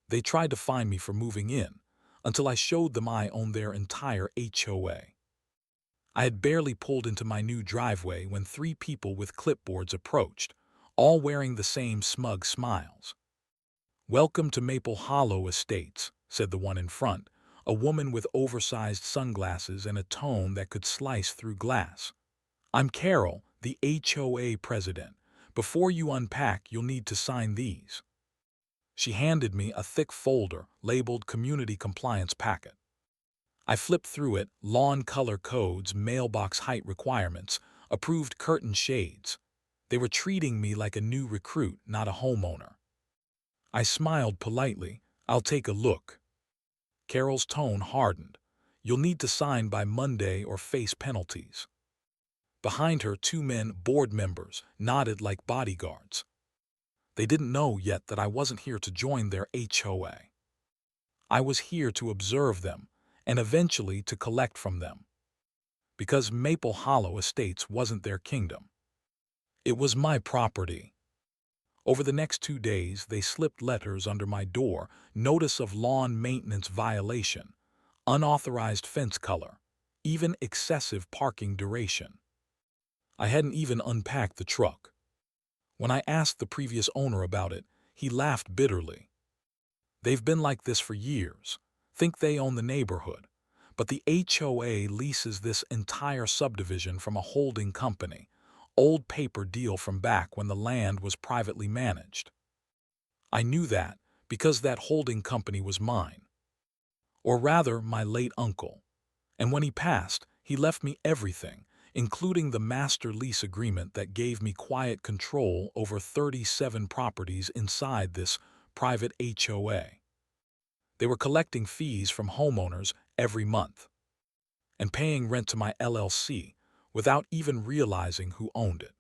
They tried to find me for moving in, until I showed them I owned their entire HOA. I had barely pulled into my new driveway when three people with clipboards approached, all wearing the same smug smiles. "Welcome to Maple Hollow Estates," said the one in front, a woman with oversized sunglasses and a tone that could slice through glass. "I'm Carol, the HOA president. Before you unpack, you'll need to sign these." She handed me a thick folder labeled Community Compliance Packet. I flipped through it: lawn color codes, mailbox height requirements, approved curtain shades. They were treating me like a new recruit, not a homeowner. I smiled politely. "I'll take a look." Carol's tone hardened. "You'll need to sign by Monday or face penalties." Behind her, two men, board members, nodded like bodyguards. They didn't know yet that I wasn't here to join their HOA. I was here to observe them, and eventually to collect from them. Because Maple Hollow Estates wasn't their kingdom. It was my property. Over the next 2 days, they slipped letters under my door: notice of lawn maintenance violation, unauthorized fence color, even excessive parking duration. I hadn't even unpacked the truck. When I asked the previous owner about it, he laughed bitterly. "They've been like this for years. Think they own the neighborhood. But the HOA leases this entire subdivision from a holding company. Old paper deal from back when the land was privately managed." I knew that because that holding company was mine. Or rather, my late uncle. And when he passed, he left me everything, including the master lease agreement that gave me quiet control over 37 properties inside this private HOA. They were collecting fees from homeowners every month and paying rent to my LLC without even realizing who owned it.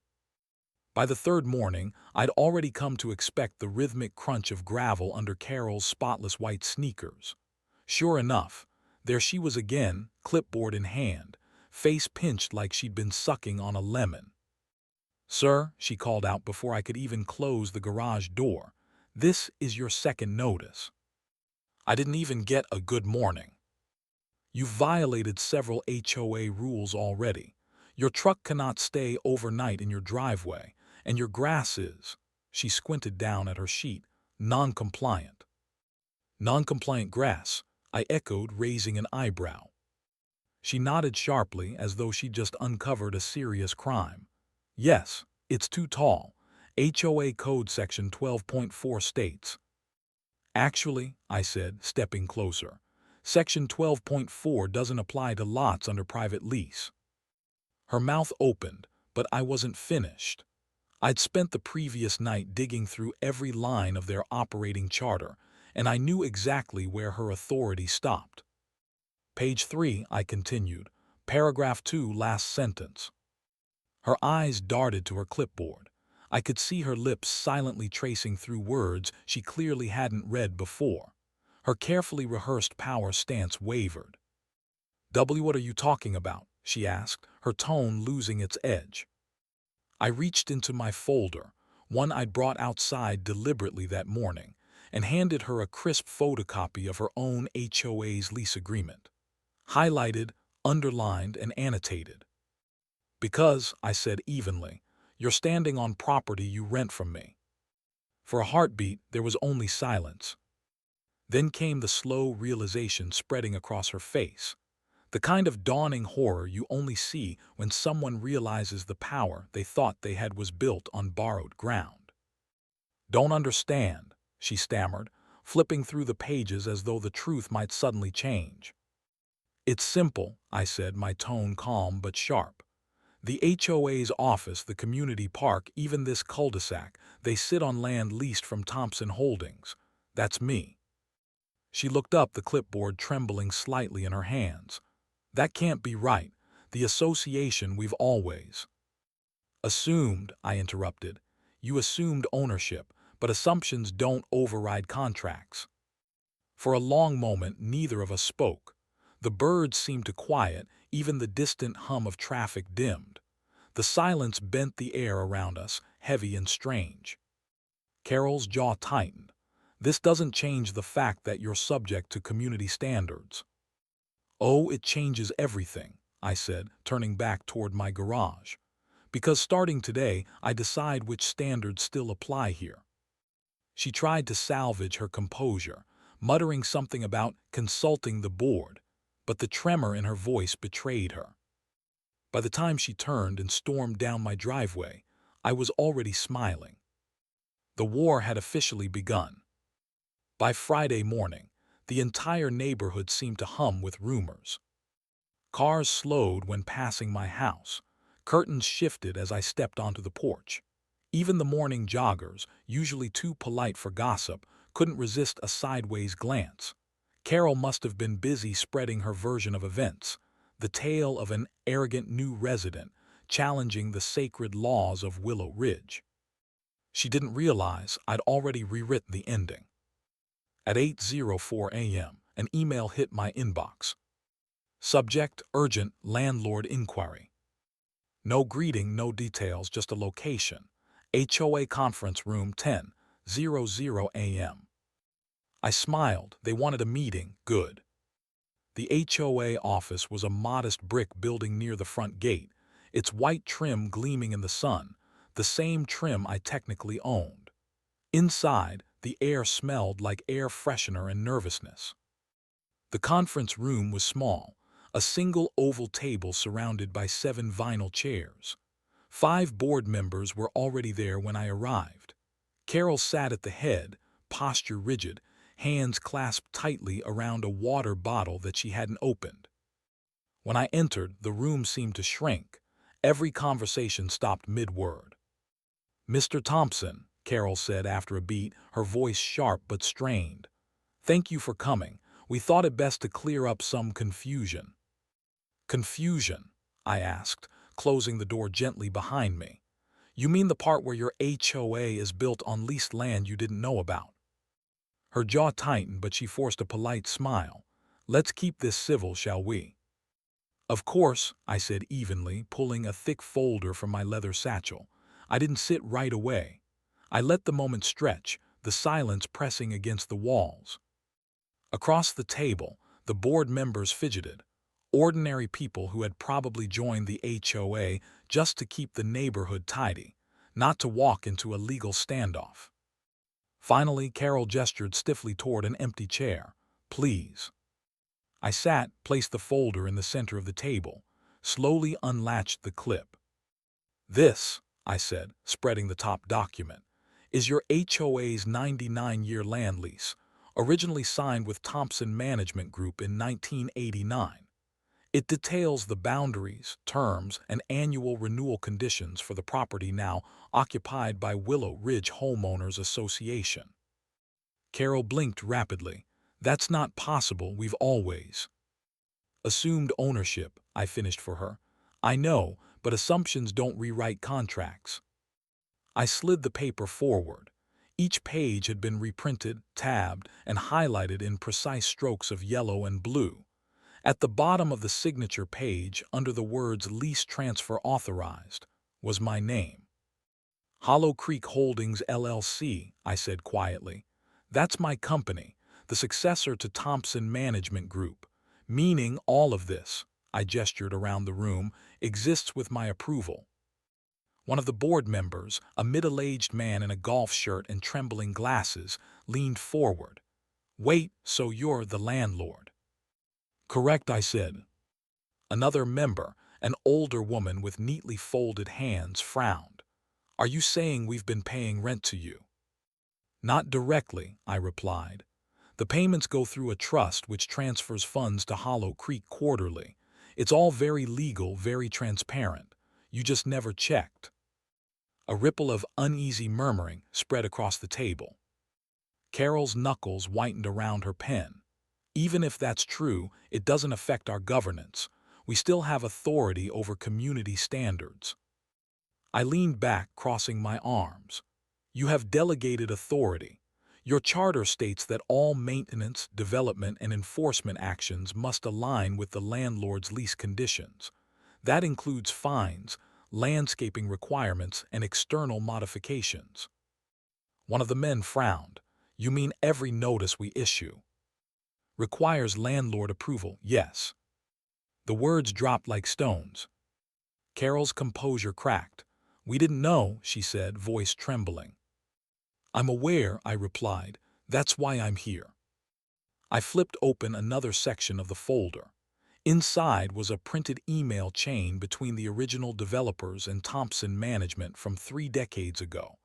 By the third morning, I'd already come to expect the rhythmic crunch of gravel under Carol's spotless white sneakers. Sure enough, there she was again, clipboard in hand, face pinched like she'd been sucking on a lemon. "Sir," she called out before I could even close the garage door, "this is your second notice." I didn't even get a good morning. "You've violated several HOA rules already. Your truck cannot stay overnight in your driveway, and your grass is," she squinted down at her sheet, "non-compliant." "Non-compliant grass," I echoed, raising an eyebrow. She nodded sharply as though she'd just uncovered a serious crime. "Yes, it's too tall. HOA Code Section 12.4 states." "Actually," I said, stepping closer, "Section 12.4 doesn't apply to lots under private lease." Her mouth opened, but I wasn't finished. I'd spent the previous night digging through every line of their operating charter, and I knew exactly where her authority stopped. "Page 3, I continued. "Paragraph 2, last sentence." Her eyes darted to her clipboard. I could see her lips silently tracing through words she clearly hadn't read before. Her carefully rehearsed power stance wavered. "What are you talking about?" she asked, her tone losing its edge. I reached into my folder, one I'd brought outside deliberately that morning, and handed her a crisp photocopy of her own HOA's lease agreement. Highlighted, underlined, and annotated. "Because," I said evenly, "you're standing on property you rent from me." For a heartbeat, there was only silence. Then came the slow realization spreading across her face, the kind of dawning horror you only see when someone realizes the power they thought they had was built on borrowed ground. "Don't understand," she stammered, flipping through the pages as though the truth might suddenly change. "It's simple," I said, my tone calm but sharp. "The HOA's office, the community park, even this cul-de-sac, they sit on land leased from Thompson Holdings. That's me." She looked up, the clipboard trembling slightly in her hands. "That can't be right. The association we've always—" "Assumed," I interrupted. "You assumed ownership, but assumptions don't override contracts." For a long moment, neither of us spoke. The birds seemed to quiet, even the distant hum of traffic dimmed. The silence bent the air around us, heavy and strange. Carol's jaw tightened. This doesn't change the fact that you're subject to community standards. Oh, it changes everything, I said, turning back toward my garage. Because starting today, I decide which standards still apply here. She tried to salvage her composure, muttering something about consulting the board, but the tremor in her voice betrayed her. By the time she turned and stormed down my driveway, I was already smiling. The war had officially begun. By Friday morning, the entire neighborhood seemed to hum with rumors. Cars slowed when passing my house. Curtains shifted as I stepped onto the porch. Even the morning joggers, usually too polite for gossip, couldn't resist a sideways glance. Carol must have been busy spreading her version of events, the tale of an arrogant new resident challenging the sacred laws of Willow Ridge. She didn't realize I'd already rewritten the ending. At 8:04 a.m., an email hit my inbox. Subject: Urgent Landlord Inquiry. No greeting, no details, just a location. HOA Conference Room 10:00 a.m. I smiled. They wanted a meeting. Good. The HOA office was a modest brick building near the front gate, its white trim gleaming in the sun, the same trim I technically owned. Inside, the air smelled like air freshener and nervousness. The conference room was small, a single oval table surrounded by 7 vinyl chairs. 5 board members were already there when I arrived. Carol sat at the head, posture rigid, hands clasped tightly around a water bottle that she hadn't opened. When I entered, the room seemed to shrink. Every conversation stopped mid-word. "Mr. Thompson," Carol said after a beat, her voice sharp but strained. "Thank you for coming. We thought it best to clear up some confusion." "Confusion?" I asked, closing the door gently behind me. "You mean the part where your HOA is built on leased land you didn't know about?" Her jaw tightened, but she forced a polite smile. "Let's keep this civil, shall we?" "Of course," I said evenly, pulling a thick folder from my leather satchel. I didn't sit right away. I let the moment stretch, the silence pressing against the walls. Across the table, the board members fidgeted. Ordinary people who had probably joined the HOA just to keep the neighborhood tidy, not to walk into a legal standoff. Finally, Carol gestured stiffly toward an empty chair. "Please." I sat, placed the folder in the center of the table, slowly unlatched the clip. "This," I said, spreading the top document, "is your HOA's 99-year land lease, originally signed with Thompson Management Group in 1989. It details the boundaries, terms, and annual renewal conditions for the property now occupied by Willow Ridge Homeowners Association." Carol blinked rapidly. "That's not possible. We've always assumed ownership," I finished for her. "I know, but assumptions don't rewrite contracts." I slid the paper forward. Each page had been reprinted, tabbed, and highlighted in precise strokes of yellow and blue. At the bottom of the signature page, under the words "Lease Transfer Authorized," was my name. "Hollow Creek Holdings, LLC," I said quietly. "That's my company, the successor to Thompson Management Group. Meaning all of this," I gestured around the room, "exists with my approval." One of the board members, a middle-aged man in a golf shirt and trembling glasses, leaned forward. "Wait, so you're the landlord?" "Correct," I said. Another member, an older woman with neatly folded hands, frowned. "Are you saying we've been paying rent to you?" "Not directly," I replied. "The payments go through a trust which transfers funds to Hollow Creek quarterly. It's all very legal, very transparent. You just never checked." A ripple of uneasy murmuring spread across the table. Carol's knuckles whitened around her pen. "Even if that's true, it doesn't affect our governance. We still have authority over community standards." I leaned back, crossing my arms. "You have delegated authority. Your charter states that all maintenance, development, and enforcement actions must align with the landlord's lease conditions. That includes fines, landscaping requirements, and external modifications." One of the men frowned. You mean every notice we issue? Requires landlord approval, yes. The words dropped like stones. Carol's composure cracked. We didn't know, she said, voice trembling. I'm aware, I replied. That's why I'm here. I flipped open another section of the folder. Inside was a printed email chain between the original developers and Thompson Management from 3 decades ago.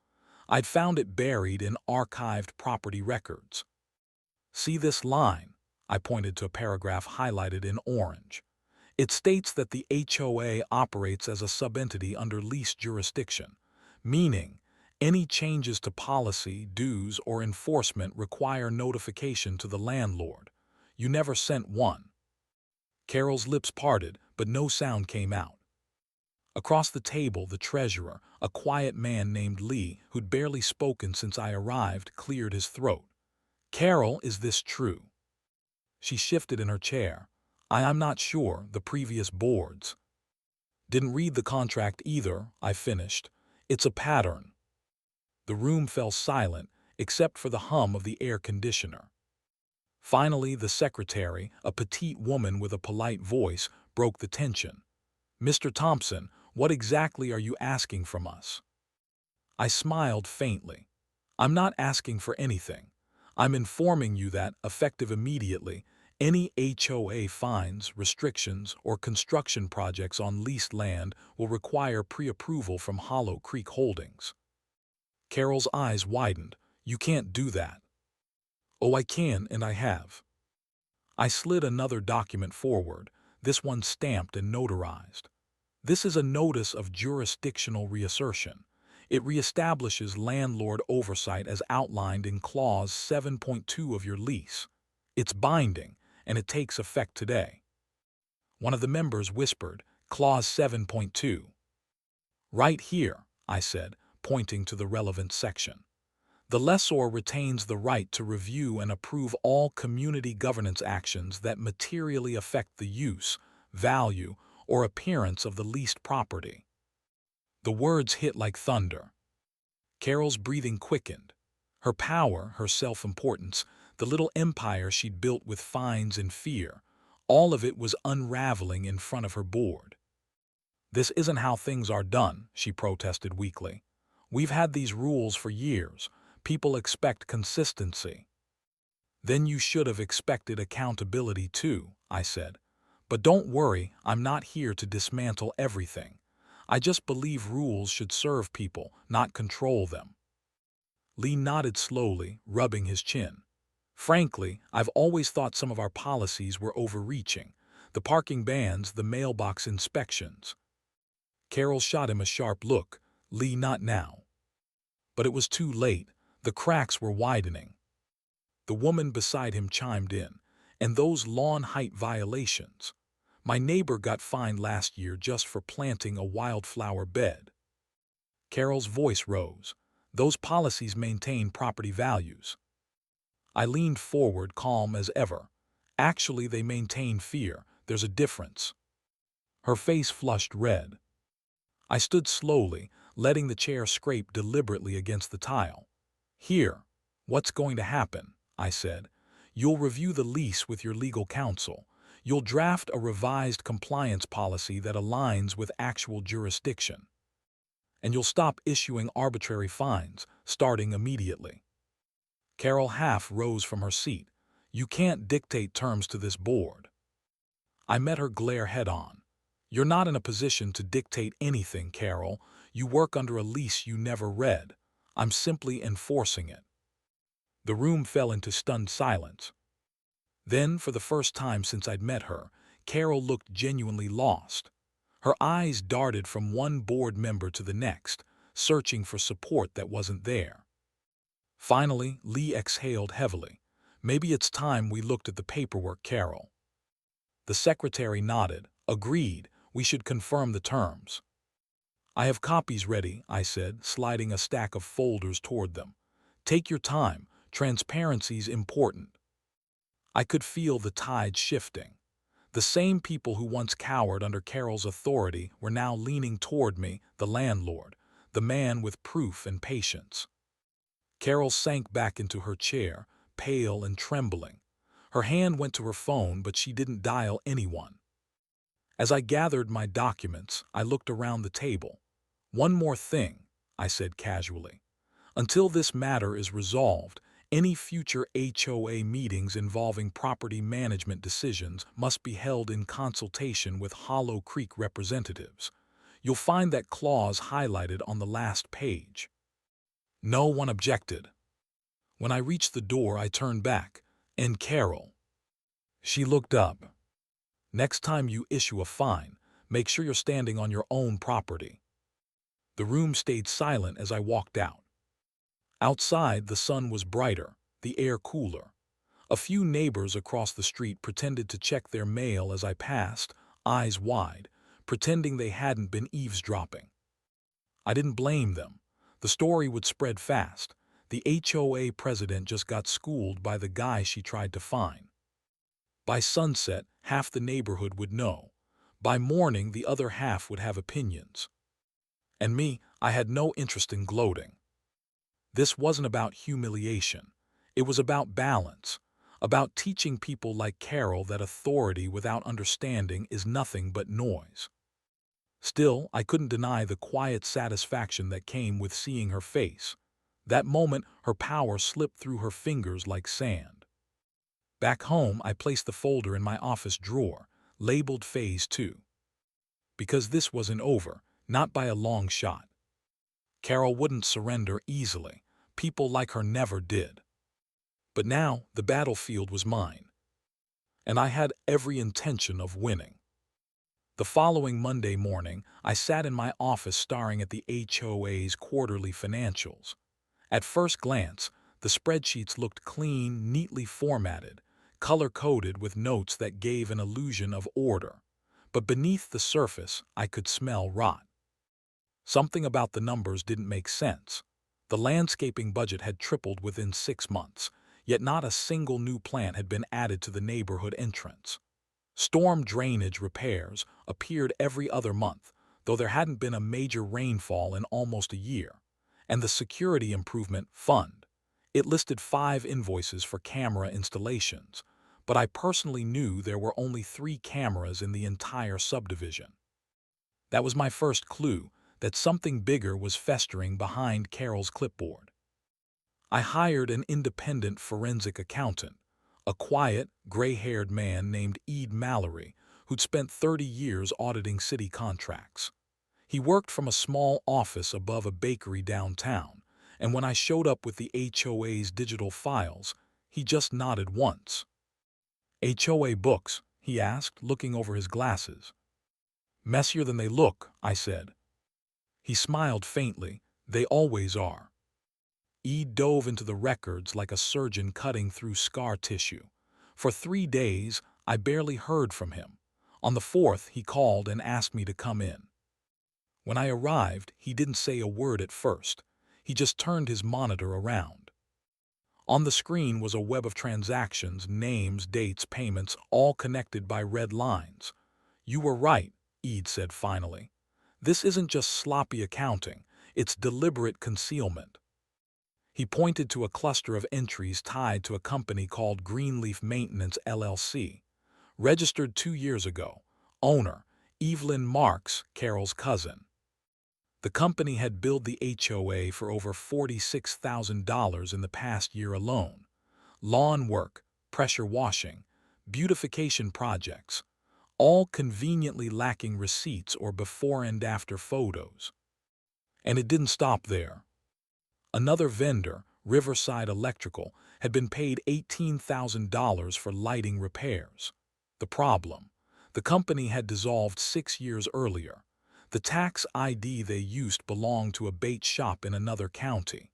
I'd found it buried in archived property records. See this line? I pointed to a paragraph highlighted in orange. It states that the HOA operates as a subentity under lease jurisdiction, meaning any changes to policy, dues, or enforcement require notification to the landlord. You never sent one. Carol's lips parted, but no sound came out. Across the table, the treasurer, a quiet man named Lee, who'd barely spoken since I arrived, cleared his throat. Carol, is this true? She shifted in her chair. I'm not sure, the previous boards. Didn't read the contract either, I finished. It's a pattern. The room fell silent, except for the hum of the air conditioner. Finally, the secretary, a petite woman with a polite voice, broke the tension. Mr. Thompson, what exactly are you asking from us? I smiled faintly. I'm not asking for anything. I'm informing you that, effective immediately, any HOA fines, restrictions, or construction projects on leased land will require pre-approval from Hollow Creek Holdings. Carol's eyes widened. You can't do that. Oh, I can, and I have. I slid another document forward, this one stamped and notarized. This is a notice of jurisdictional reassertion. It reestablishes landlord oversight as outlined in Clause 7.2 of your lease. It's binding, and it takes effect today. One of the members whispered, Clause 7.2. Right here, I said, pointing to the relevant section. The lessor retains the right to review and approve all community governance actions that materially affect the use, value, or appearance of the leased property. The words hit like thunder. Carol's breathing quickened. Her power, her self-importance, the little empire she'd built with fines and fear, all of it was unraveling in front of her board. This isn't how things are done, she protested weakly. We've had these rules for years. People expect consistency. Then you should have expected accountability too, I said. But don't worry, I'm not here to dismantle everything. I just believe rules should serve people, not control them. Lee nodded slowly, rubbing his chin. Frankly, I've always thought some of our policies were overreaching. The parking bans, the mailbox inspections. Carol shot him a sharp look. Lee, not now. But it was too late. The cracks were widening. The woman beside him chimed in. And those lawn height violations. My neighbor got fined last year just for planting a wildflower bed. Carol's voice rose. Those policies maintain property values. I leaned forward, calm as ever. Actually, they maintain fear. There's a difference. Her face flushed red. I stood slowly, letting the chair scrape deliberately against the tile. Here, what's going to happen? I said. You'll review the lease with your legal counsel. You'll draft a revised compliance policy that aligns with actual jurisdiction. And you'll stop issuing arbitrary fines, starting immediately. Carol half rose from her seat. You can't dictate terms to this board. I met her glare head-on. You're not in a position to dictate anything, Carol. You work under a lease you never read. I'm simply enforcing it. The room fell into stunned silence. Then, for the first time since I'd met her, Carol looked genuinely lost. Her eyes darted from one board member to the next, searching for support that wasn't there. Finally, Lee exhaled heavily. Maybe it's time we looked at the paperwork, Carol. The secretary nodded. Agreed, we should confirm the terms. I have copies ready, I said, sliding a stack of folders toward them. Take your time. Transparency's important. I could feel the tide shifting. The same people who once cowered under Carol's authority were now leaning toward me, the landlord, the man with proof and patience. Carol sank back into her chair, pale and trembling. Her hand went to her phone, but she didn't dial anyone. As I gathered my documents, I looked around the table. "One more thing," I said casually. "Until this matter is resolved, any future HOA meetings involving property management decisions must be held in consultation with Hollow Creek representatives. You'll find that clause highlighted on the last page." No one objected. When I reached the door, I turned back. "And Carol." She looked up. "Next time you issue a fine, make sure you're standing on your own property." The room stayed silent as I walked out. Outside, the sun was brighter, the air cooler. A few neighbors across the street pretended to check their mail as I passed, eyes wide, pretending they hadn't been eavesdropping. I didn't blame them. The story would spread fast. The HOA president just got schooled by the guy she tried to fine. By sunset, half the neighborhood would know. By morning, the other half would have opinions. And me, I had no interest in gloating. This wasn't about humiliation. It was about balance, about teaching people like Carol that authority without understanding is nothing but noise. Still, I couldn't deny the quiet satisfaction that came with seeing her face. That moment, her power slipped through her fingers like sand. Back home, I placed the folder in my office drawer, labeled Phase 2. Because this wasn't over, not by a long shot. Carol wouldn't surrender easily. People like her never did. But now, the battlefield was mine. And I had every intention of winning. The following Monday morning, I sat in my office staring at the HOA's quarterly financials. At first glance, the spreadsheets looked clean, neatly formatted, color-coded with notes that gave an illusion of order. But beneath the surface, I could smell rot. Something about the numbers didn't make sense. The landscaping budget had tripled within 6 months, yet not a single new plant had been added to the neighborhood entrance. Storm drainage repairs appeared every other month, though there hadn't been a major rainfall in almost a year. And the Security Improvement Fund. It listed 5 invoices for camera installations, but I personally knew there were only 3 cameras in the entire subdivision. That was my first clue that something bigger was festering behind Carol's clipboard. I hired an independent forensic accountant, a quiet, gray-haired man named Ed Mallory, who'd spent 30 years auditing city contracts. He worked from a small office above a bakery downtown, and when I showed up with the HOA's digital files, he just nodded once. "HOA books?" he asked, looking over his glasses. "Messier than they look," I said. He smiled faintly. "They always are." Ed dove into the records like a surgeon cutting through scar tissue. For 3 days, I barely heard from him. On the 4th, he called and asked me to come in. When I arrived, he didn't say a word at first. He just turned his monitor around. On the screen was a web of transactions, names, dates, payments, all connected by red lines. "You were right," Ed said finally. "This isn't just sloppy accounting, it's deliberate concealment." He pointed to a cluster of entries tied to a company called Greenleaf Maintenance LLC, registered 2 years ago. Owner, Evelyn Marks, Carol's cousin. The company had billed the HOA for over $46,000 in the past year alone. Lawn work, pressure washing, beautification projects, all conveniently lacking receipts or before and after photos. And it didn't stop there. Another vendor, Riverside Electrical, had been paid $18,000 for lighting repairs. The problem: the company had dissolved 6 years earlier. The tax ID they used belonged to a bait shop in another county.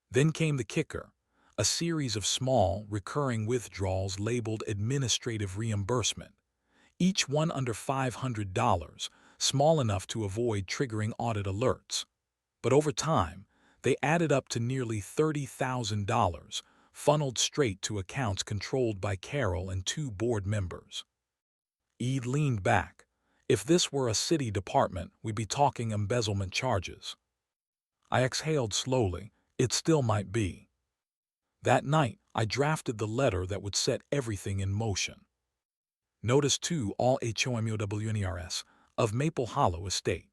Then came the kicker: a series of small, recurring withdrawals labeled administrative reimbursement, each one under $500, small enough to avoid triggering audit alerts. But over time, they added up to nearly $30,000, funneled straight to accounts controlled by Carol and 2 board members. Ed leaned back. "If this were a city department, we'd be talking embezzlement charges." I exhaled slowly. It still might be. That night, I drafted the letter that would set everything in motion. Notice to all HOMOWNERS of Maple Hollow Estate.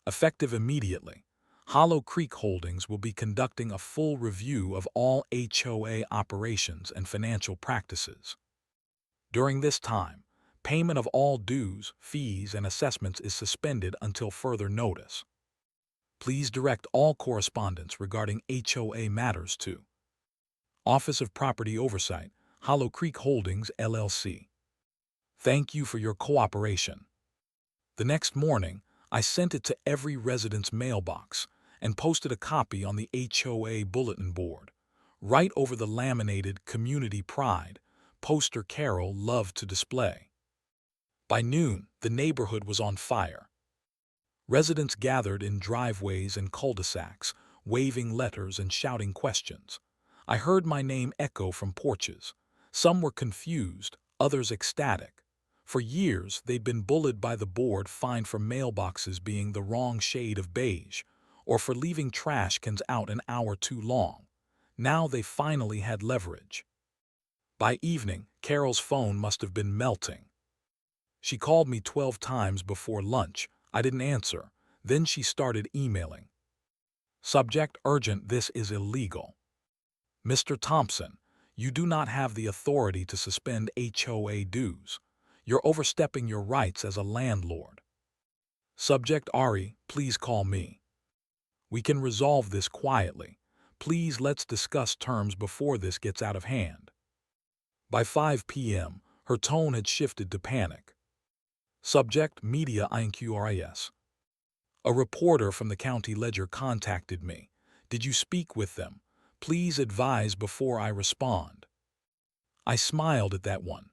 Effective immediately, Hollow Creek Holdings will be conducting a full review of all HOA operations and financial practices. During this time, payment of all dues, fees, and assessments is suspended until further notice. Please direct all correspondence regarding HOA matters to Office of Property Oversight, Hollow Creek Holdings, LLC. Thank you for your cooperation. The next morning, I sent it to every resident's mailbox and posted a copy on the HOA bulletin board, right over the laminated Community Pride poster Carol loved to display. By noon, the neighborhood was on fire. Residents gathered in driveways and cul-de-sacs, waving letters and shouting questions. I heard my name echo from porches. Some were confused, others ecstatic. For years, they'd been bullied by the board, fined for mailboxes being the wrong shade of beige, or for leaving trash cans out an hour too long. Now they finally had leverage. By evening, Carol's phone must have been melting. She called me 12 times before lunch. I didn't answer. Then she started emailing. Subject: urgent. This is illegal. Mr. Thompson, you do not have the authority to suspend HOA dues. You're overstepping your rights as a landlord. Subject: Ari, please call me. We can resolve this quietly. Please let's discuss terms before this gets out of hand. By 5 p.m., her tone had shifted to panic. Subject: Media Inquiries. A reporter from the County Ledger contacted me. Did you speak with them? Please advise before I respond. I smiled at that one.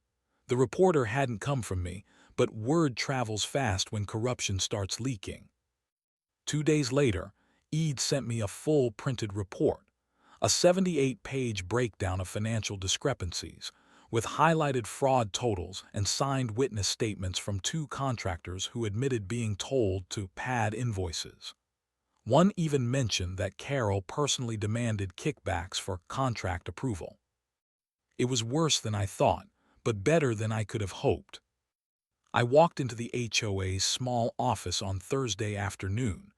The reporter hadn't come from me, but word travels fast when corruption starts leaking. 2 days later, Eid sent me a full printed report, a 78-page breakdown of financial discrepancies, with highlighted fraud totals and signed witness statements from 2 contractors who admitted being told to pad invoices. One even mentioned that Carol personally demanded kickbacks for contract approval. It was worse than I thought, but better than I could have hoped. I walked into the HOA's small office on Thursday afternoon.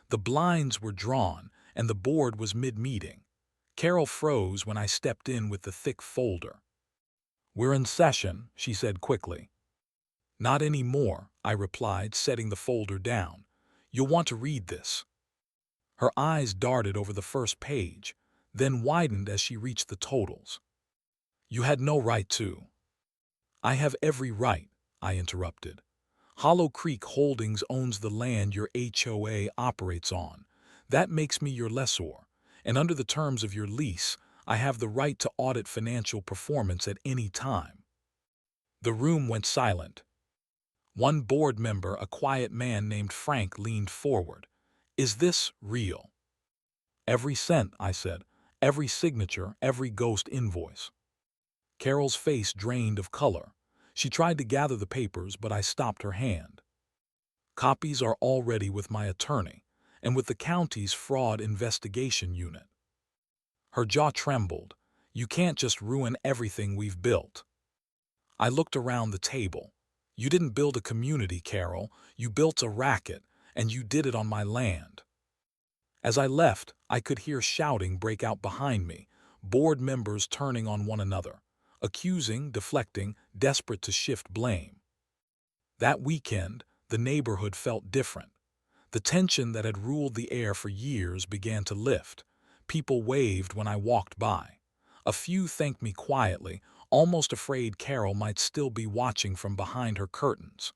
The blinds were drawn, and the board was mid-meeting. Carol froze when I stepped in with the thick folder. "We're in session," she said quickly. "Not anymore," I replied, setting the folder down. "You'll want to read this." Her eyes darted over the first page, then widened as she reached the totals. "You had no right to." "I have every right," I interrupted. "Hollow Creek Holdings owns the land your HOA operates on. That makes me your lessor, and under the terms of your lease, I have the right to audit financial performance at any time." The room went silent. One board member, a quiet man named Frank, leaned forward. "Is this real?" "Every cent," I said. "Every signature, every ghost invoice." Carol's face drained of color. She tried to gather the papers, but I stopped her hand. "Copies are already with my attorney, and with the county's fraud investigation unit." Her jaw trembled. "You can't just ruin everything we've built." I looked around the table. "You didn't build a community, Carol. You built a racket, and you did it on my land." As I left, I could hear shouting break out behind me, board members turning on one another, accusing, deflecting, desperate to shift blame. That weekend, the neighborhood felt different. The tension that had ruled the air for years began to lift. People waved when I walked by. A few thanked me quietly, almost afraid Carol might still be watching from behind her curtains.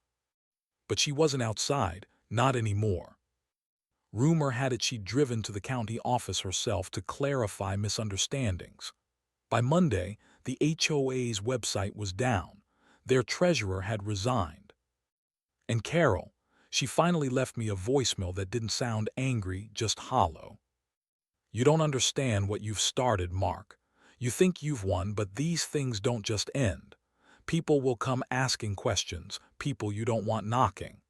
But she wasn't outside, not anymore. Rumor had it she'd driven to the county office herself to clarify misunderstandings. By Monday, the HOA's website was down. Their treasurer had resigned. And Carol, she finally left me a voicemail that didn't sound angry, just hollow. "You don't understand what you've started, Mark. You think you've won, but these things don't just end. People will come asking questions, people you don't want knocking."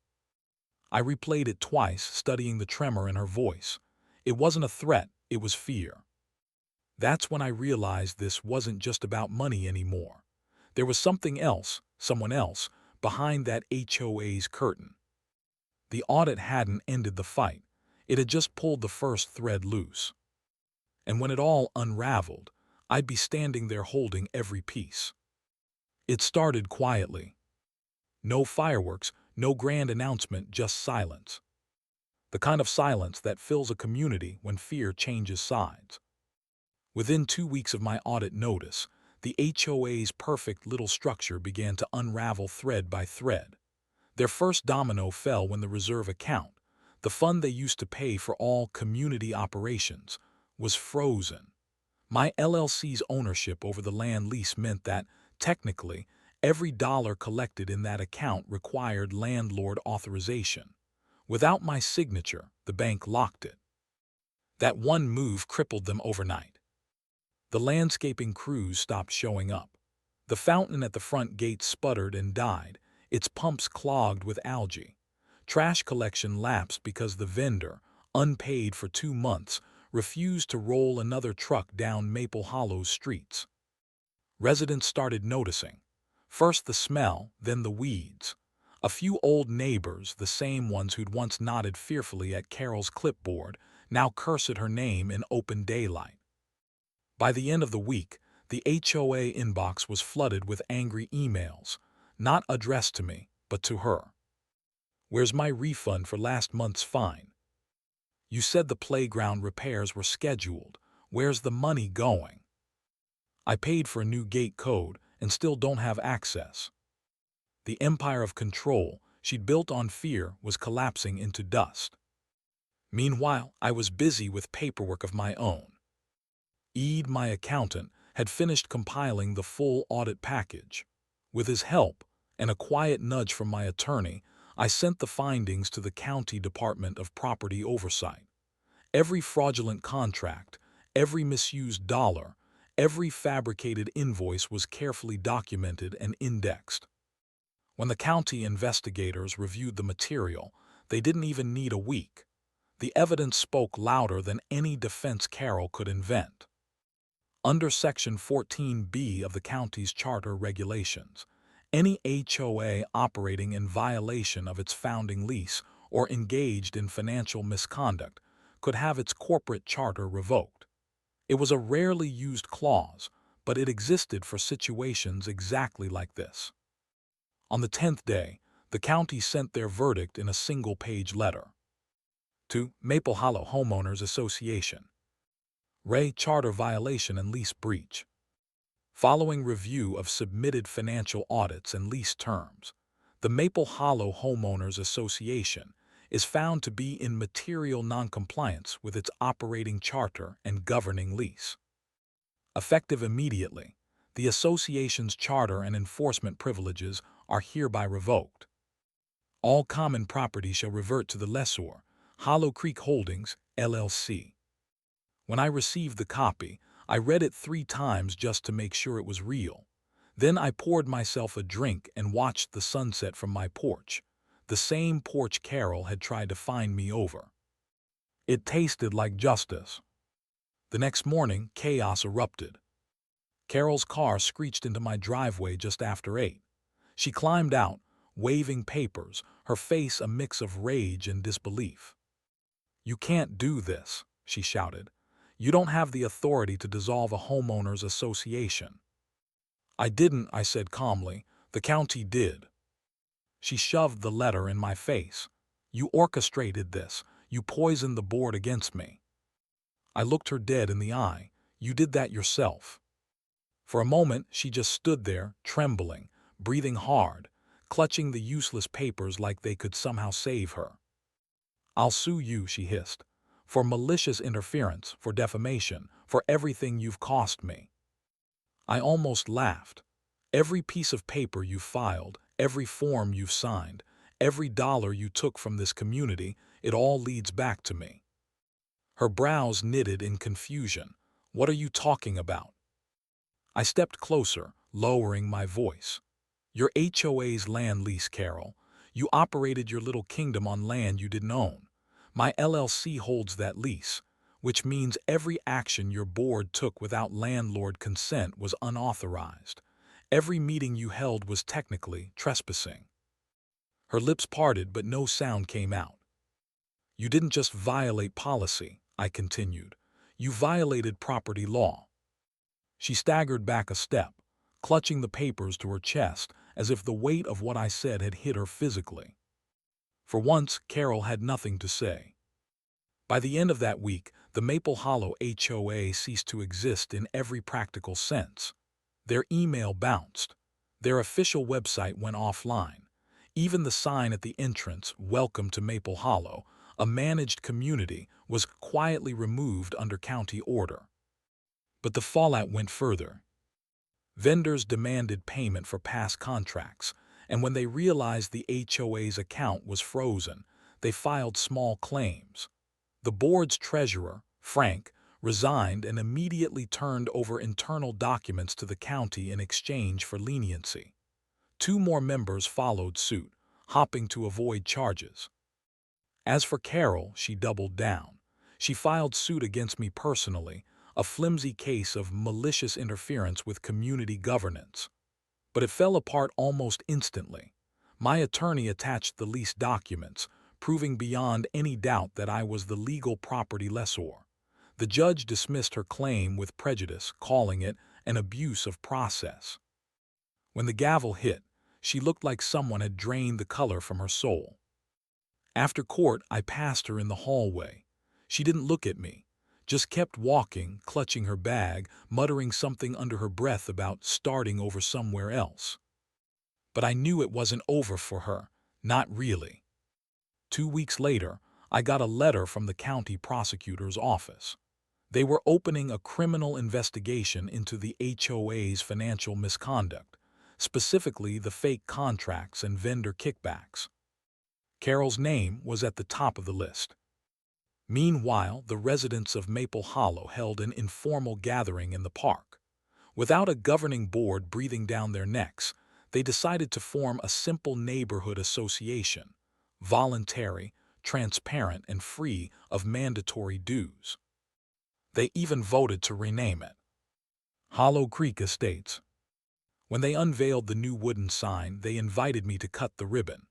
I replayed it twice, studying the tremor in her voice. It wasn't a threat, it was fear. That's when I realized this wasn't just about money anymore. There was something else, someone else, behind that HOA's curtain. The audit hadn't ended the fight. It had just pulled the first thread loose. And when it all unraveled, I'd be standing there holding every piece. It started quietly. No fireworks, no grand announcement, just silence. The kind of silence that fills a community when fear changes sides. Within 2 weeks of my audit notice, the HOA's perfect little structure began to unravel thread by thread. Their first domino fell when the reserve account, the fund they used to pay for all community operations, was frozen. My LLC's ownership over the land lease meant that, technically, every dollar collected in that account required landlord authorization. Without my signature, the bank locked it. That one move crippled them overnight. The landscaping crews stopped showing up. The fountain at the front gate sputtered and died, its pumps clogged with algae. Trash collection lapsed because the vendor, unpaid for 2 months, refused to roll another truck down Maple Hollow's streets. Residents started noticing. First the smell, then the weeds. A few old neighbors, the same ones who'd once nodded fearfully at Carol's clipboard, now cursed her name in open daylight. By the end of the week, the HOA inbox was flooded with angry emails, not addressed to me, but to her. "Where's my refund for last month's fine? You said the playground repairs were scheduled. Where's the money going? I paid for a new gate code and still don't have access." The empire of control she'd built on fear was collapsing into dust. Meanwhile, I was busy with paperwork of my own. Ede, my accountant, had finished compiling the full audit package. With his help, and a quiet nudge from my attorney, I sent the findings to the County Department of Property Oversight. Every fraudulent contract, every misused dollar, every fabricated invoice was carefully documented and indexed. When the county investigators reviewed the material, they didn't even need a week. The evidence spoke louder than any defense Carol could invent. Under Section 14B of the county's charter regulations, any HOA operating in violation of its founding lease or engaged in financial misconduct could have its corporate charter revoked. It was a rarely used clause, but it existed for situations exactly like this. On the 10th day, the county sent their verdict in a single-page letter. To Maple Hollow Homeowners Association. Ray, charter violation and lease breach. Following review of submitted financial audits and lease terms, the Maple Hollow Homeowners Association is found to be in material noncompliance with its operating charter and governing lease. Effective immediately, the association's charter and enforcement privileges are hereby revoked. All common property shall revert to the lessor, Hollow Creek Holdings, LLC. When I received the copy, I read it 3 times just to make sure it was real. Then I poured myself a drink and watched the sunset from my porch, the same porch Carol had tried to find me over. It tasted like justice. The next morning, chaos erupted. Carol's car screeched into my driveway just after 8. She climbed out, waving papers, her face a mix of rage and disbelief. "You can't do this," she shouted. "You don't have the authority to dissolve a homeowners association." "I didn't," I said calmly. "The county did." She shoved the letter in my face. "You orchestrated this. You poisoned the board against me." I looked her dead in the eye. "You did that yourself." For a moment, she just stood there, trembling, breathing hard, clutching the useless papers like they could somehow save her. "I'll sue you," she hissed, "for malicious interference, for defamation, for everything you've cost me." I almost laughed. "Every piece of paper you filed, every form you've signed, every dollar you took from this community, it all leads back to me." Her brows knitted in confusion. "What are you talking about?" I stepped closer, lowering my voice. "Your HOA's land lease, Carol. You operated your little kingdom on land you didn't own. My LLC holds that lease. which means every action your board took without landlord consent was unauthorized. Every meeting you held was technically trespassing. Her lips parted, but no sound came out. You didn't just violate policy, I continued. You violated property law. She staggered back a step, clutching the papers to her chest as if the weight of what I said had hit her physically. For once, Carol had nothing to say. By the end of that week, the Maple Hollow HOA ceased to exist in every practical sense. Their email bounced. Their official website went offline. Even the sign at the entrance, "Welcome to Maple Hollow, a managed community," was quietly removed under county order. But the fallout went further. Vendors demanded payment for past contracts, and when they realized the HOA's account was frozen, they filed small claims. The board's treasurer, Frank, resigned and immediately turned over internal documents to the county in exchange for leniency. 2 more members followed suit, hopping to avoid charges. As for Carol, she doubled down. She filed suit against me personally, a flimsy case of malicious interference with community governance. But it fell apart almost instantly. My attorney attached the lease documents, proving beyond any doubt that I was the legal property lessor. The judge dismissed her claim with prejudice, calling it an abuse of process. When the gavel hit, she looked like someone had drained the color from her soul. After court, I passed her in the hallway. She didn't look at me, just kept walking, clutching her bag, muttering something under her breath about starting over somewhere else. But I knew it wasn't over for her, not really. 2 weeks later, I got a letter from the county prosecutor's office. They were opening a criminal investigation into the HOA's financial misconduct, specifically the fake contracts and vendor kickbacks. Carol's name was at the top of the list. Meanwhile, the residents of Maple Hollow held an informal gathering in the park. Without a governing board breathing down their necks, they decided to form a simple neighborhood association, voluntary, transparent, and free of mandatory dues. They even voted to rename it Hollow Creek Estates. When they unveiled the new wooden sign, they invited me to cut the ribbon.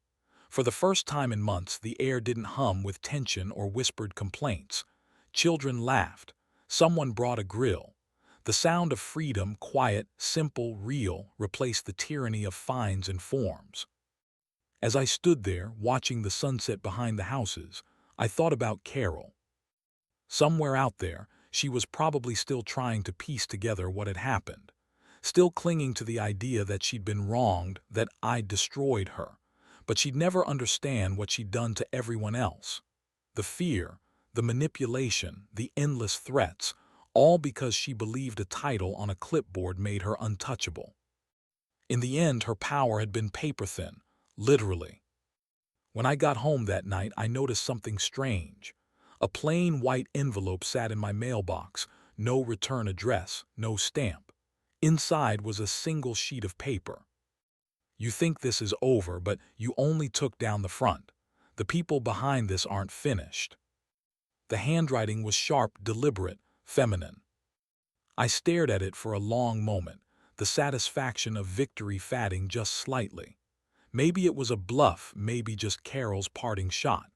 For the first time in months, the air didn't hum with tension or whispered complaints. Children laughed. Someone brought a grill. The sound of freedom, quiet, simple, real, replaced the tyranny of fines and forms. As I stood there, watching the sunset behind the houses, I thought about Carol. Somewhere out there, she was probably still trying to piece together what had happened, still clinging to the idea that she'd been wronged, that I'd destroyed her. But she'd never understand what she'd done to everyone else. The fear, the manipulation, the endless threats, all because she believed a title on a clipboard made her untouchable. In the end, her power had been paper-thin, literally. When I got home that night, I noticed something strange. A plain white envelope sat in my mailbox, no return address, no stamp. Inside was a single sheet of paper. "You think this is over, but you only took down the front. The people behind this aren't finished." The handwriting was sharp, deliberate, feminine. I stared at it for a long moment, the satisfaction of victory fading just slightly. Maybe it was a bluff, maybe just Carol's parting shot.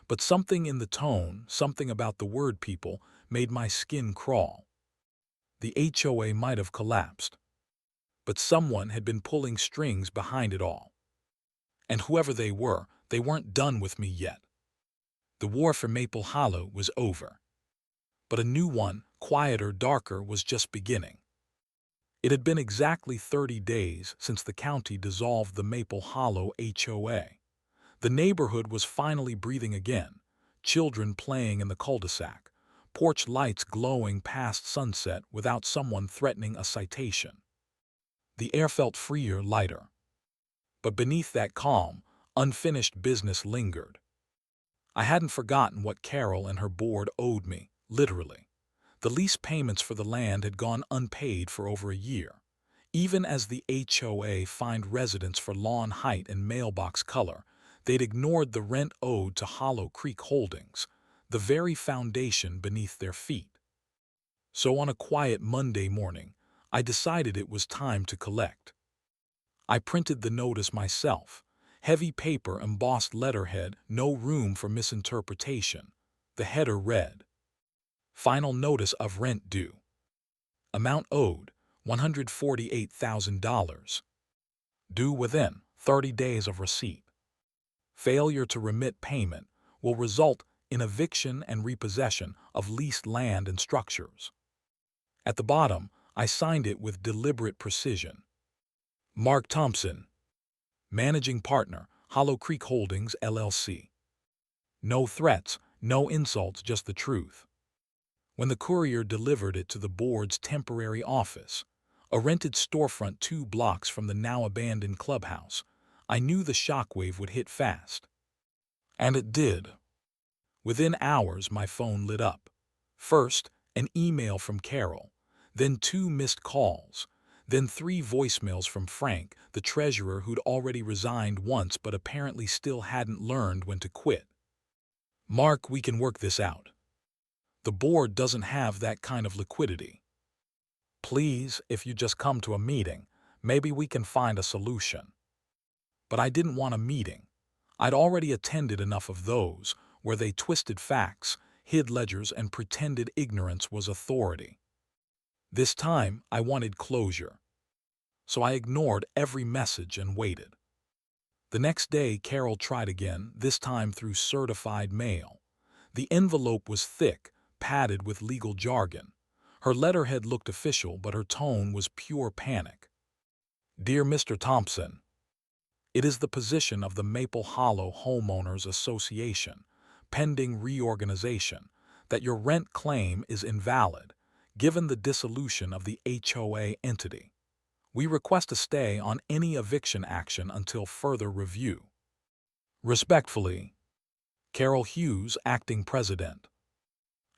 But something in the tone, something about the word people, made my skin crawl. The HOA might have collapsed, but someone had been pulling strings behind it all. And whoever they weren't done with me yet. The war for Maple Hollow was over. But a new one, quieter, darker, was just beginning. It had been exactly 30 days since the county dissolved the Maple Hollow HOA. The neighborhood was finally breathing again, children playing in the cul-de-sac, porch lights glowing past sunset without someone threatening a citation. The air felt freer, lighter. But beneath that calm, unfinished business lingered. I hadn't forgotten what Carol and her board owed me, literally. The lease payments for the land had gone unpaid for over a year. Even as the HOA fined residents for lawn height and mailbox color, they'd ignored the rent owed to Hollow Creek Holdings, the very foundation beneath their feet. So on a quiet Monday morning, I decided it was time to collect. I printed the notice myself. Heavy paper, embossed letterhead, no room for misinterpretation. The header read, "Final notice of rent due. Amount owed, $148,000. Due within 30 days of receipt. Failure to remit payment will result in eviction and repossession of leased land and structures." At the bottom, I signed it with deliberate precision. Mark Thompson, Managing Partner, Hollow Creek Holdings, LLC. No threats, no insults, just the truth. When the courier delivered it to the board's temporary office, a rented storefront 2 blocks from the now-abandoned clubhouse, I knew the shockwave would hit fast. And it did. Within hours, my phone lit up. First, an email from Carol, then 2 missed calls, then 3 voicemails from Frank, the treasurer who'd already resigned once but apparently still hadn't learned when to quit. "Mark, we can work this out. The board doesn't have that kind of liquidity. Please, if you just come to a meeting, maybe we can find a solution." But I didn't want a meeting. I'd already attended enough of those, where they twisted facts, hid ledgers, and pretended ignorance was authority. This time, I wanted closure. So I ignored every message and waited. The next day, Carol tried again, this time through certified mail. The envelope was thick, padded with legal jargon. Her letterhead looked official, but her tone was pure panic. "Dear Mr. Thompson, it is the position of the Maple Hollow Homeowners Association, pending reorganization, that your rent claim is invalid, given the dissolution of the HOA entity. We request a stay on any eviction action until further review. Respectfully, Carol Hughes, Acting President."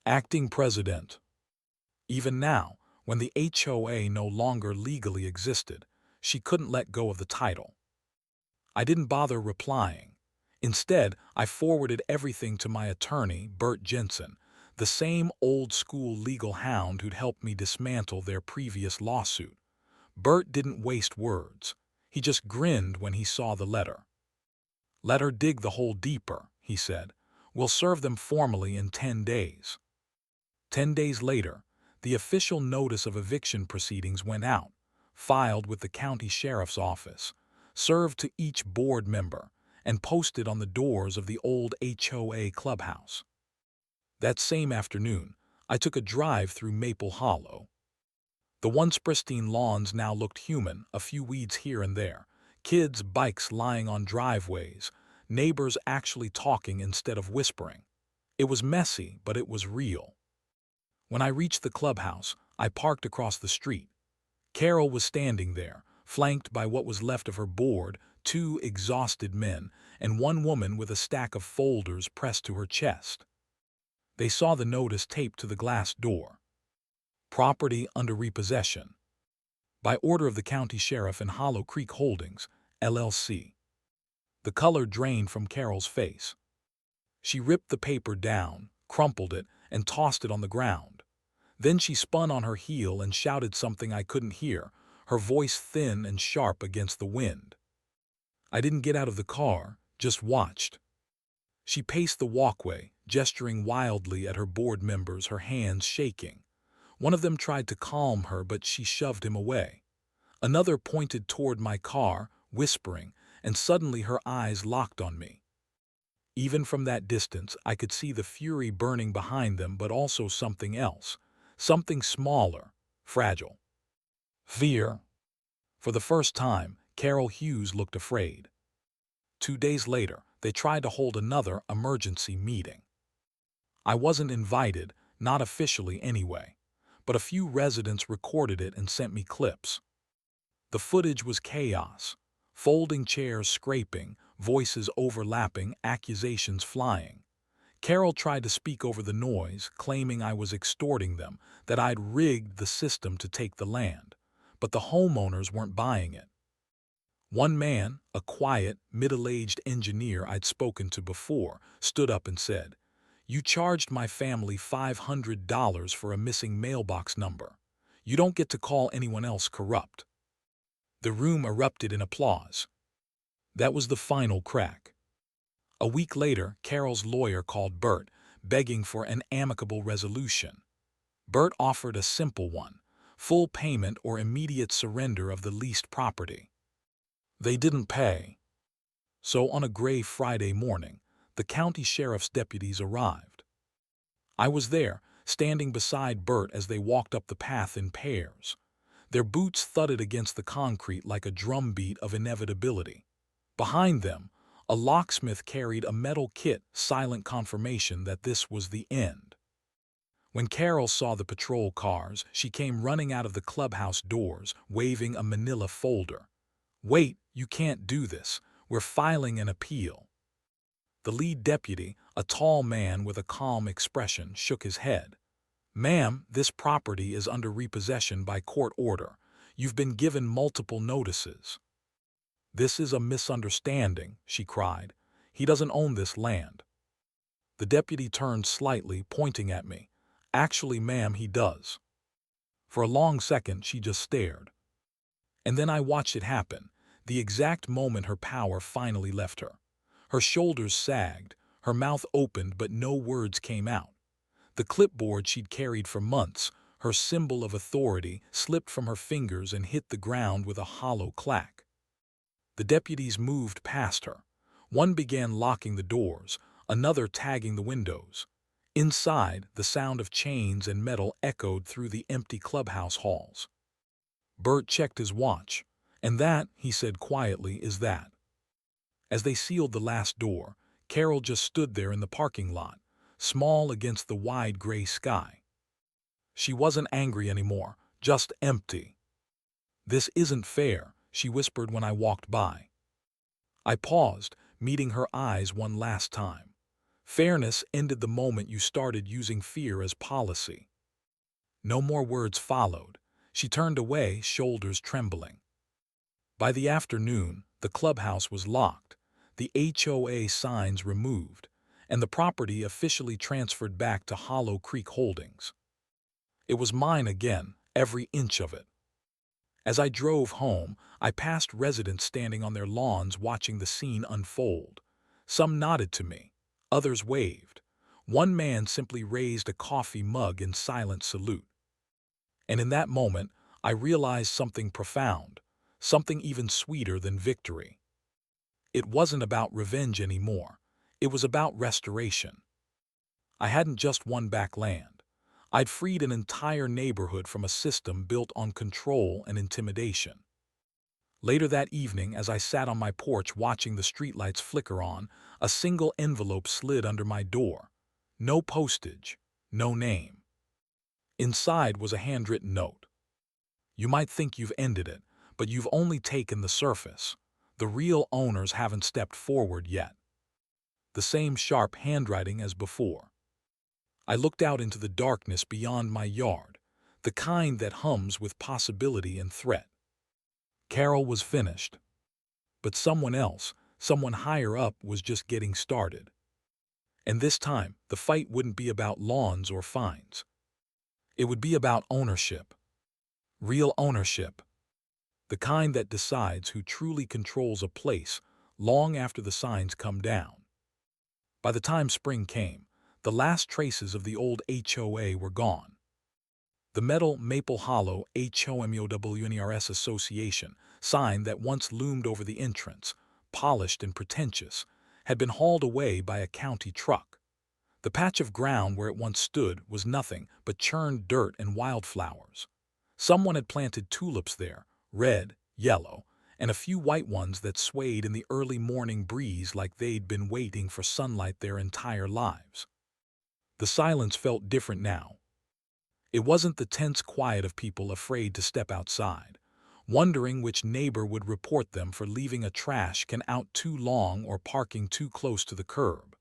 Acting President. Even now, when the HOA no longer legally existed, she couldn't let go of the title. I didn't bother replying. Instead, I forwarded everything to my attorney, Bert Jensen, the same old-school legal hound who'd helped me dismantle their previous lawsuit. Bert didn't waste words. He just grinned when he saw the letter. "Let her dig the hole deeper," he said. "We'll serve them formally in 10 days. 10 days later, the official notice of eviction proceedings went out, filed with the county sheriff's office, served to each board member, and posted on the doors of the old HOA clubhouse. That same afternoon, I took a drive through Maple Hollow. The once pristine lawns now looked human, a few weeds here and there, kids' bikes lying on driveways, neighbors actually talking instead of whispering. It was messy, but it was real. When I reached the clubhouse, I parked across the street. Carol was standing there, flanked by what was left of her board, 2 exhausted men, and 1 woman with a stack of folders pressed to her chest. They saw the notice taped to the glass door. "Property under repossession. By order of the county sheriff and Hollow Creek Holdings, LLC." The color drained from Carol's face. She ripped the paper down, crumpled it, and tossed it on the ground. Then she spun on her heel and shouted something I couldn't hear, her voice thin and sharp against the wind. I didn't get out of the car, just watched. She paced the walkway, gesturing wildly at her board members, her hands shaking. One of them tried to calm her, but she shoved him away. Another pointed toward my car, whispering, and suddenly her eyes locked on me. Even from that distance, I could see the fury burning behind them, but also something else, something smaller, fragile. Fear. For the first time, Carol Hughes looked afraid. 2 days later, they tried to hold another emergency meeting. I wasn't invited, not officially anyway, but a few residents recorded it and sent me clips. The footage was chaos. Folding chairs scraping, voices overlapping, accusations flying. Carol tried to speak over the noise, claiming I was extorting them, that I'd rigged the system to take the land. But the homeowners weren't buying it. One man, a quiet, middle-aged engineer I'd spoken to before, stood up and said, You charged my family $500 for a missing mailbox number. You don't get to call anyone else corrupt." The room erupted in applause. That was the final crack. A week later, Carol's lawyer called Bert, begging for an amicable resolution. Bert offered a simple one: full payment or immediate surrender of the leased property. They didn't pay. So on a gray Friday morning, the county sheriff's deputies arrived. I was there, standing beside Bert as they walked up the path in pairs. Their boots thudded against the concrete like a drumbeat of inevitability. Behind them, a locksmith carried a metal kit, silent confirmation that this was the end. When Carol saw the patrol cars, she came running out of the clubhouse doors, waving a manila folder. "Wait, you can't do this. We're filing an appeal." The lead deputy, a tall man with a calm expression, shook his head. "Ma'am, this property is under repossession by court order. You've been given multiple notices." "This is a misunderstanding," she cried. "He doesn't own this land." The deputy turned slightly, pointing at me. "Actually, ma'am, he does." For a long second, she just stared. And then I watched it happen, the exact moment her power finally left her. Her shoulders sagged, her mouth opened, but no words came out. The clipboard she'd carried for months, her symbol of authority, slipped from her fingers and hit the ground with a hollow clack. The deputies moved past her. One began locking the doors, another tagging the windows. Inside, the sound of chains and metal echoed through the empty clubhouse halls. Bert checked his watch. "And that," he said quietly, "is that." As they sealed the last door, Carol just stood there in the parking lot, small against the wide gray sky. She wasn't angry anymore, just empty. "This isn't fair," she whispered when I walked by. I paused, meeting her eyes one last time. "Fairness ended the moment you started using fear as policy." No more words followed. She turned away, shoulders trembling. By the afternoon, the clubhouse was locked, the HOA signs removed, and the property officially transferred back to Hollow Creek Holdings. It was mine again, every inch of it. As I drove home, I passed residents standing on their lawns watching the scene unfold. Some nodded to me, others waved. One man simply raised a coffee mug in silent salute. And in that moment, I realized something profound, something even sweeter than victory. It wasn't about revenge anymore. It was about restoration. I hadn't just won back land. I'd freed an entire neighborhood from a system built on control and intimidation. Later that evening, as I sat on my porch watching the streetlights flicker on, a single envelope slid under my door. No postage, no name. Inside was a handwritten note. "You might think you've ended it, but you've only taken the surface. The real owners haven't stepped forward yet." The same sharp handwriting as before. I looked out into the darkness beyond my yard, the kind that hums with possibility and threat. Carol was finished. But someone else, someone higher up, was just getting started. And this time, the fight wouldn't be about lawns or fines. It would be about ownership. Real ownership. The kind that decides who truly controls a place long after the signs come down. By the time spring came, the last traces of the old HOA were gone. The metal Maple Hollow HOMOWNERS Association sign that once loomed over the entrance, polished and pretentious, had been hauled away by a county truck. The patch of ground where it once stood was nothing but churned dirt and wildflowers. Someone had planted tulips there, red, yellow, and a few white ones that swayed in the early morning breeze like they'd been waiting for sunlight their entire lives. The silence felt different now. It wasn't the tense quiet of people afraid to step outside, wondering which neighbor would report them for leaving a trash can out too long or parking too close to the curb.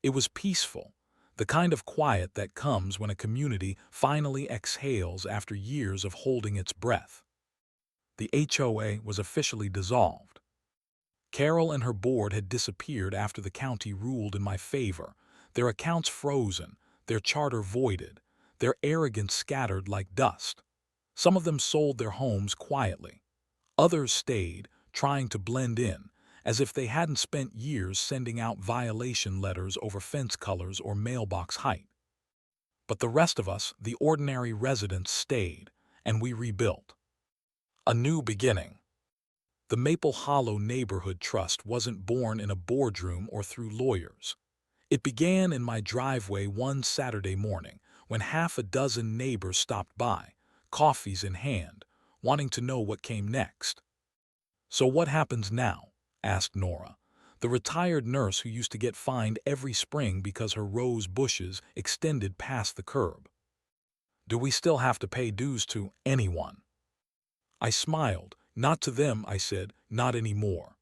It was peaceful, the kind of quiet that comes when a community finally exhales after years of holding its breath. The HOA was officially dissolved. Carol and her board had disappeared after the county ruled in my favor, their accounts frozen, their charter voided, their arrogance scattered like dust. Some of them sold their homes quietly. Others stayed, trying to blend in, as if they hadn't spent years sending out violation letters over fence colors or mailbox height. But the rest of us, the ordinary residents, stayed, and we rebuilt. A new beginning. The Maple Hollow Neighborhood Trust wasn't born in a boardroom or through lawyers. It began in my driveway one Saturday morning when half a dozen neighbors stopped by, coffees in hand, wanting to know what came next. "So what happens now?" asked Nora, the retired nurse who used to get fined every spring because her rose bushes extended past the curb. "Do we still have to pay dues to anyone?" I smiled. "Not to them," I said, "not anymore."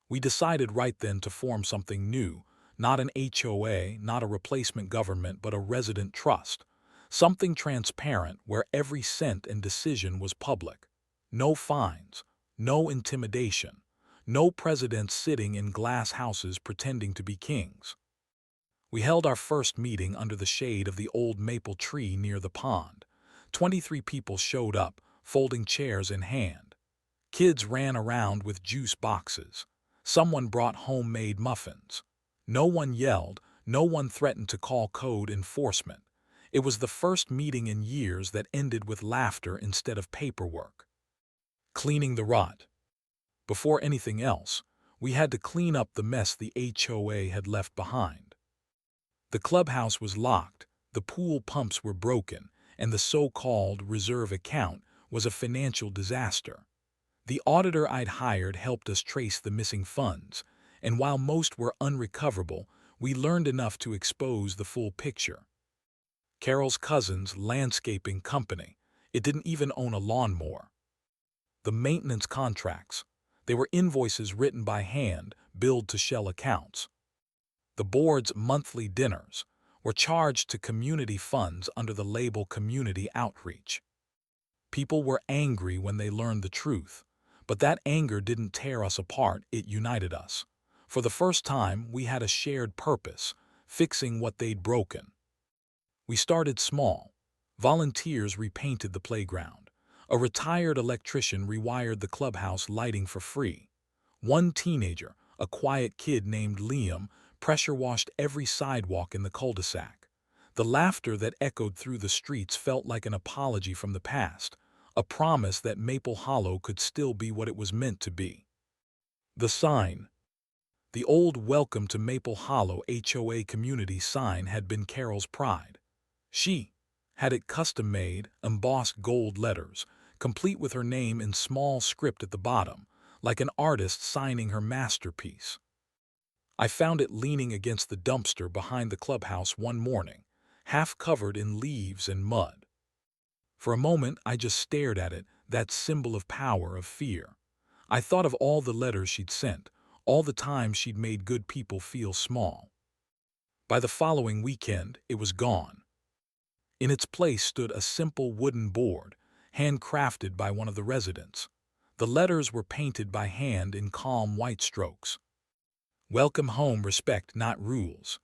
We decided right then to form something new, not an HOA, not a replacement government, but a resident trust. Something transparent where every cent and decision was public. No fines, no intimidation, no presidents sitting in glass houses pretending to be kings. We held our first meeting under the shade of the old maple tree near the pond. 23 people showed up, folding chairs in hand. Kids ran around with juice boxes. Someone brought homemade muffins. No one yelled, no one threatened to call code enforcement. It was the first meeting in years that ended with laughter instead of paperwork. Cleaning the rot. Before anything else, we had to clean up the mess the HOA had left behind. The clubhouse was locked, the pool pumps were broken, and the so-called reserve account was a financial disaster. The auditor I'd hired helped us trace the missing funds, and while most were unrecoverable, we learned enough to expose the full picture. Carol's cousin's landscaping company, it didn't even own a lawnmower. The maintenance contracts, they were invoices written by hand, billed to shell accounts. The board's monthly dinners were charged to community funds under the label Community Outreach. People were angry when they learned the truth, but that anger didn't tear us apart, it united us. For the first time, we had a shared purpose, fixing what they'd broken. We started small. Volunteers repainted the playground. A retired electrician rewired the clubhouse lighting for free. One teenager, a quiet kid named Liam, pressure-washed every sidewalk in the cul-de-sac. The laughter that echoed through the streets felt like an apology from the past, a promise that Maple Hollow could still be what it was meant to be. The sign. The old Welcome to Maple Hollow HOA community sign had been Carol's pride. She had it custom-made, embossed gold letters, complete with her name in small script at the bottom, like an artist signing her masterpiece. I found it leaning against the dumpster behind the clubhouse one morning, half covered in leaves and mud. For a moment, I just stared at it, that symbol of power, of fear. I thought of all the letters she'd sent, all the times she'd made good people feel small. By the following weekend, it was gone. In its place stood a simple wooden board, handcrafted by one of the residents. The letters were painted by hand in calm white strokes. Welcome home, respect, not rules.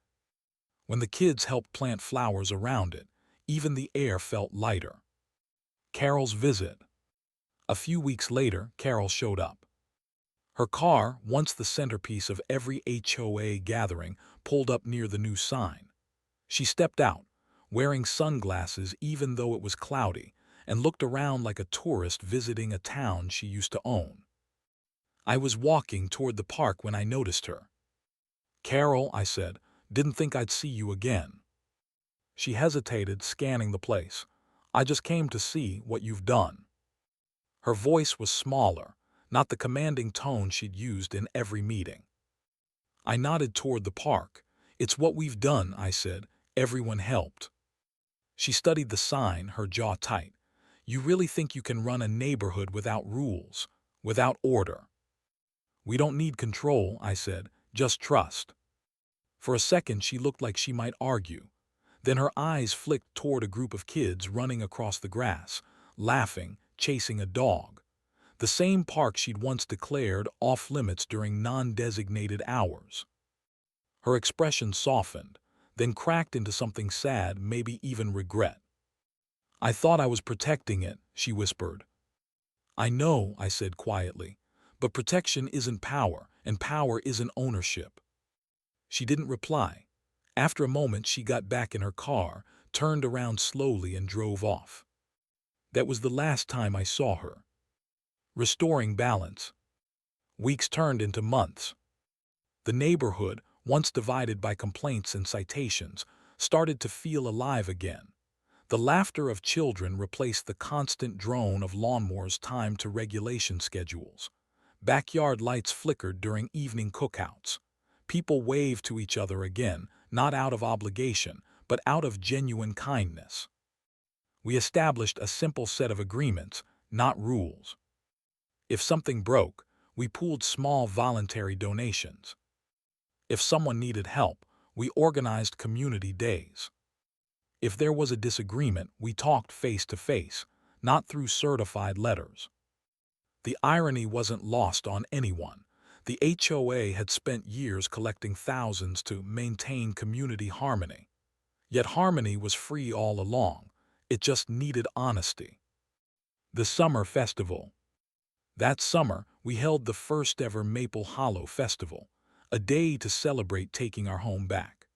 When the kids helped plant flowers around it, even the air felt lighter. Carol's visit. A few weeks later, Carol showed up. Her car, once the centerpiece of every HOA gathering, pulled up near the new sign. She stepped out, wearing sunglasses even though it was cloudy, and looked around like a tourist visiting a town she used to own. I was walking toward the park when I noticed her. "Carol," I said, "didn't think I'd see you again." She hesitated, scanning the place. "I just came to see what you've done." Her voice was smaller, not the commanding tone she'd used in every meeting. I nodded toward the park. "It's what we've done," I said. "Everyone helped." She studied the sign, her jaw tight. "You really think you can run a neighborhood without rules, without order?" "We don't need control," I said, "just trust." For a second, she looked like she might argue. Then her eyes flicked toward a group of kids running across the grass, laughing, chasing a dog. The same park she'd once declared off-limits during non-designated hours. Her expression softened. then cracked into something sad, maybe even regret. I thought I was protecting it, she whispered. I know, I said quietly, but protection isn't power, and power isn't ownership. She didn't reply. After a moment, she got back in her car, turned around slowly, and drove off. That was the last time I saw her. Restoring balance. Weeks turned into months. The neighborhood, once divided by complaints and citations, started to feel alive again. The laughter of children replaced the constant drone of lawnmowers timed to regulation schedules. Backyard lights flickered during evening cookouts. People waved to each other again, not out of obligation, but out of genuine kindness. We established a simple set of agreements, not rules. If something broke, we pooled small voluntary donations. If someone needed help, we organized community days. If there was a disagreement, we talked face to face, not through certified letters. The irony wasn't lost on anyone. The HOA had spent years collecting thousands to maintain community harmony. Yet harmony was free all along. It just needed honesty. The Summer Festival. That summer, we held the first ever Maple Hollow Festival, a day to celebrate taking our home back.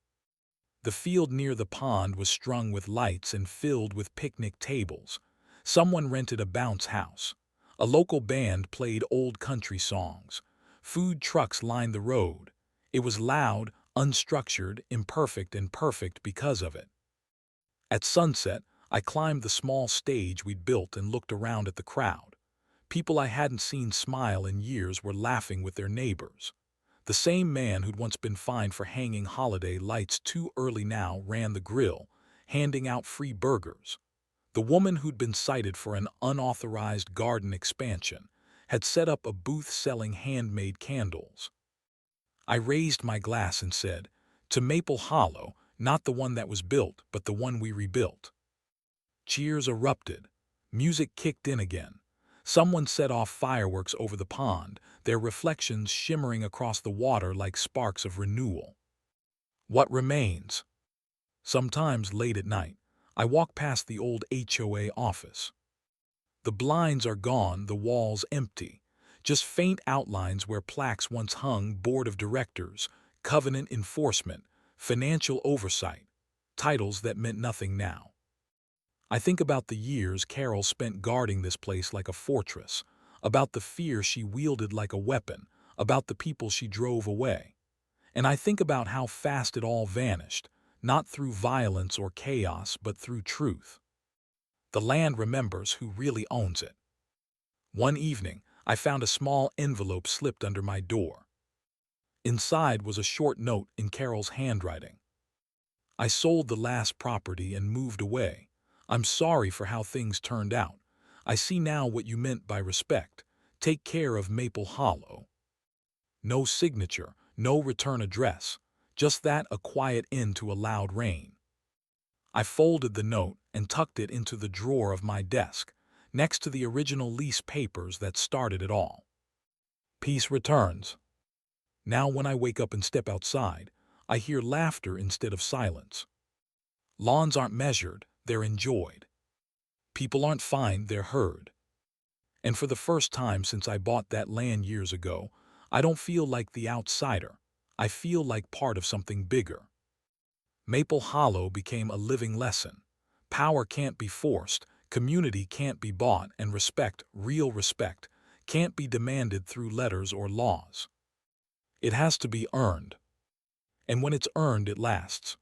The field near the pond was strung with lights and filled with picnic tables. Someone rented a bounce house. A local band played old country songs. Food trucks lined the road. It was loud, unstructured, imperfect, and perfect because of it. At sunset, I climbed the small stage we'd built and looked around at the crowd. People I hadn't seen smile in years were laughing with their neighbors. The same man who'd once been fined for hanging holiday lights too early now ran the grill, handing out free burgers. The woman who'd been cited for an unauthorized garden expansion had set up a booth selling handmade candles. I raised my glass and said, "To Maple Hollow, not the one that was built, but the one we rebuilt." Cheers erupted. Music kicked in again. Someone set off fireworks over the pond, their reflections shimmering across the water like sparks of renewal. What remains? Sometimes late at night, I walk past the old HOA office. The blinds are gone, the walls empty. Just faint outlines where plaques once hung: Board of Directors, Covenant Enforcement, Financial Oversight, titles that meant nothing now. I think about the years Carol spent guarding this place like a fortress, about the fear she wielded like a weapon, about the people she drove away. And I think about how fast it all vanished, not through violence or chaos, but through truth. The land remembers who really owns it. One evening, I found a small envelope slipped under my door. Inside was a short note in Carol's handwriting. "I sold the last property and moved away. I'm sorry for how things turned out. I see now what you meant by respect. Take care of Maple Hollow." No signature, no return address, just that, a quiet end to a loud rain. I folded the note and tucked it into the drawer of my desk, next to the original lease papers that started it all. Peace returns. Now when I wake up and step outside, I hear laughter instead of silence. Lawns aren't measured, they're enjoyed. People aren't fined, they're heard. And for the first time since I bought that land years ago, I don't feel like the outsider. I feel like part of something bigger. Maple Hollow became a living lesson. Power can't be forced, community can't be bought, and respect, real respect, can't be demanded through letters or laws. It has to be earned. And when it's earned, it lasts.